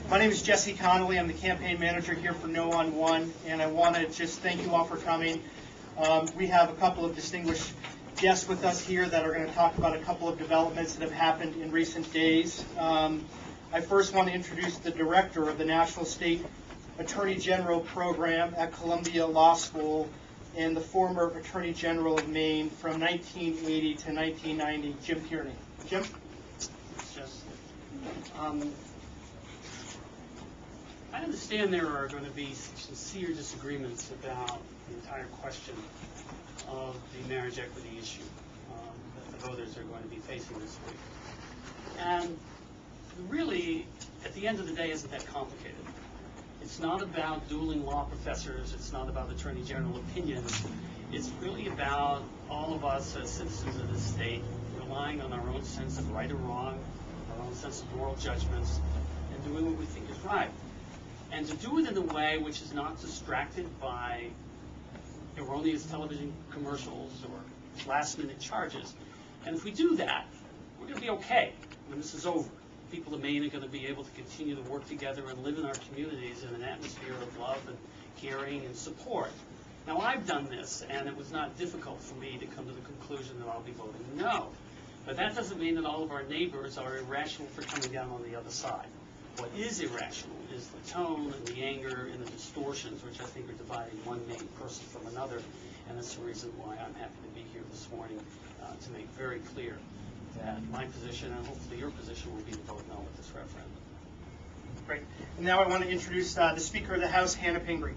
My name is Jesse Connolly. I'm the campaign manager here for No on One, and I want to just thank you all for coming. We have a couple of distinguished guests with us here that are going to talk about a couple of developments that have happened in recent days. I first want to introduce the director of the National State Attorney General program at Columbia Law School and the former Attorney General of Maine from 1980 to 1990, Jim Tierney. Jim? I understand there are going to be sincere disagreements about the entire question of the marriage equity issue that the voters are going to be facing this week. And really, at the end of the day, isn't that complicated. It's not about dueling law professors. It's not about Attorney General opinions. It's really about all of us as citizens of this state relying on our own sense of right or wrong, our own sense of moral judgments, and doing what we think is right. And to do it in a way which is not distracted by erroneous television commercials or last-minute charges. And if we do that, we're going to be okay when this is over. People of Maine are going to be able to continue to work together and live in our communities in an atmosphere of love and caring and support. Now, I've done this, and it was not difficult for me to come to the conclusion that I'll be voting no. But that doesn't mean that all of our neighbors are irrational for coming down on the other side. What is irrational is the tone and the anger and the distortions, which I think are dividing one Maine person from another, and that's the reason why I'm happy to be here this morning to make very clear that my position, and hopefully your position, will be to vote no at this referendum. Great. And now I want to introduce the Speaker of the House, Hannah Pingree.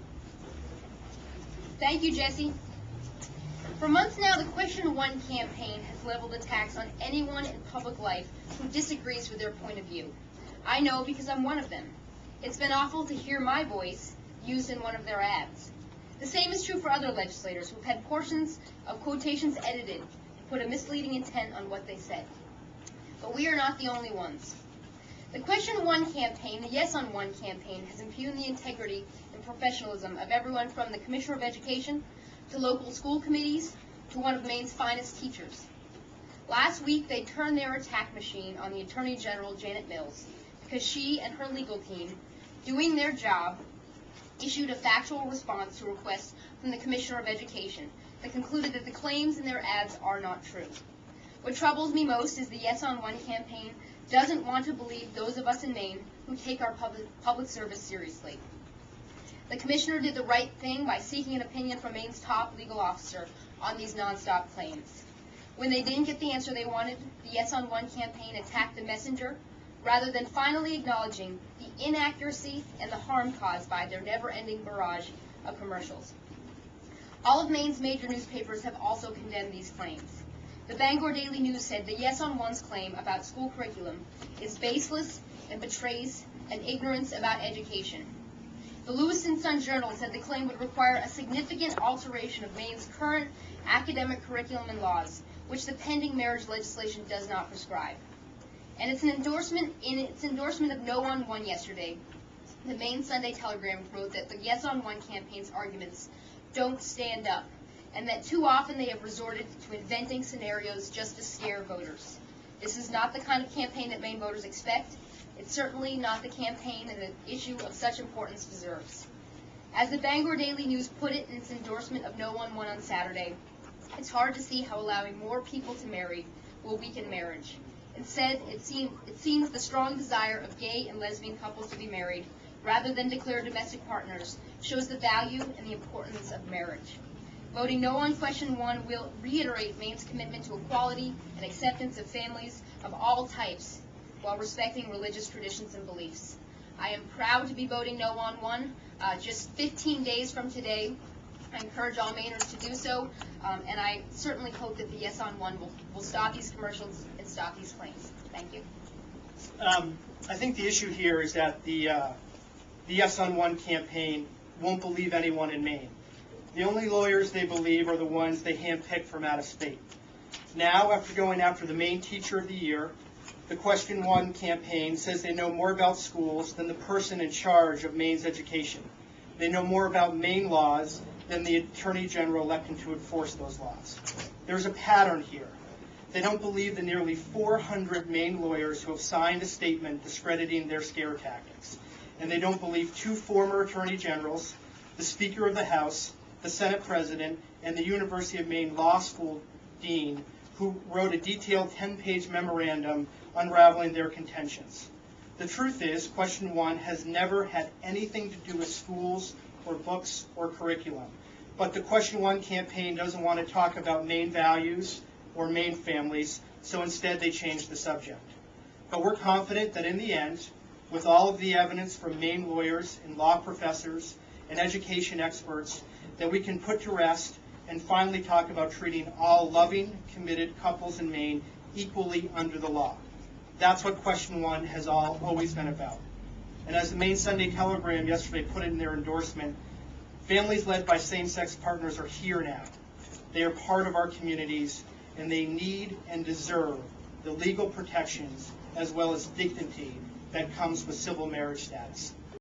Thank you, Jesse. For months now, the Question 1 campaign has leveled attacks on anyone in public life who disagrees with their point of view. I know because I'm one of them. It's been awful to hear my voice used in one of their ads. The same is true for other legislators who've had portions of quotations edited to put a misleading intent on what they said. But we are not the only ones. The Question 1 campaign, the Yes on 1 campaign, has impugned the integrity and professionalism of everyone from the Commissioner of Education to local school committees to one of Maine's finest teachers. Last week, they turned their attack machine on the Attorney General, Janet Mills, because she and her legal team, doing their job, issued a factual response to requests from the Commissioner of Education that concluded that the claims in their ads are not true. What troubles me most is the Yes on 1 campaign doesn't want to believe those of us in Maine who take our public service seriously. The Commissioner did the right thing by seeking an opinion from Maine's top legal officer on these nonstop claims. When they didn't get the answer they wanted, the Yes on 1 campaign attacked the messenger, rather than finally acknowledging the inaccuracy and the harm caused by their never-ending barrage of commercials. All of Maine's major newspapers have also condemned these claims. The Bangor Daily News said the Yes on 1's claim about school curriculum is baseless and betrays an ignorance about education. The Lewis and Son Journal said the claim would require a significant alteration of Maine's current academic curriculum and laws, which the pending marriage legislation does not prescribe. And in its endorsement of No on 1 yesterday, the Maine Sunday Telegram wrote that the Yes on 1 campaign's arguments don't stand up, and that too often they have resorted to inventing scenarios just to scare voters. This is not the kind of campaign that Maine voters expect. It's certainly not the campaign that an issue of such importance deserves. As the Bangor Daily News put it in its endorsement of No on 1 on Saturday, it's hard to see how allowing more people to marry will weaken marriage. Instead, it seems the strong desire of gay and lesbian couples to be married, rather than declare domestic partners, shows the value and the importance of marriage. Voting no on Question 1 will reiterate Maine's commitment to equality and acceptance of families of all types while respecting religious traditions and beliefs. I am proud to be voting no on 1. Just 15 days from today, I encourage all Mainers to do so, and I certainly hope that the Yes on 1 will stop these commercials and stop these claims. Thank you. I think the issue here is that the Yes on 1 campaign won't believe anyone in Maine. The only lawyers they believe are the ones they handpick from out of state. Now, after going after the Maine Teacher of the Year, the Question 1 campaign says they know more about schools than the person in charge of Maine's education. They know more about Maine laws than the Attorney General elected to enforce those laws. There's a pattern here. They don't believe the nearly 400 Maine lawyers who have signed a statement discrediting their scare tactics. and they don't believe two former Attorney Generals, the Speaker of the House, the Senate President, and the University of Maine Law School Dean, who wrote a detailed 10-page memorandum unraveling their contentions. The truth is, question 1 has never had anything to do with schools or books or curriculum. But the question 1 campaign doesn't want to talk about Maine values or Maine families, so instead they changed the subject. But we're confident that in the end, with all of the evidence from Maine lawyers and law professors and education experts, that we can put to rest and finally talk about treating all loving, committed couples in Maine equally under the law. That's what question 1 has always been about. And as the Maine Sunday Telegram yesterday put in their endorsement, families led by same-sex partners are here now. They are part of our communities, and they need and deserve the legal protections as well as dignity that comes with civil marriage status.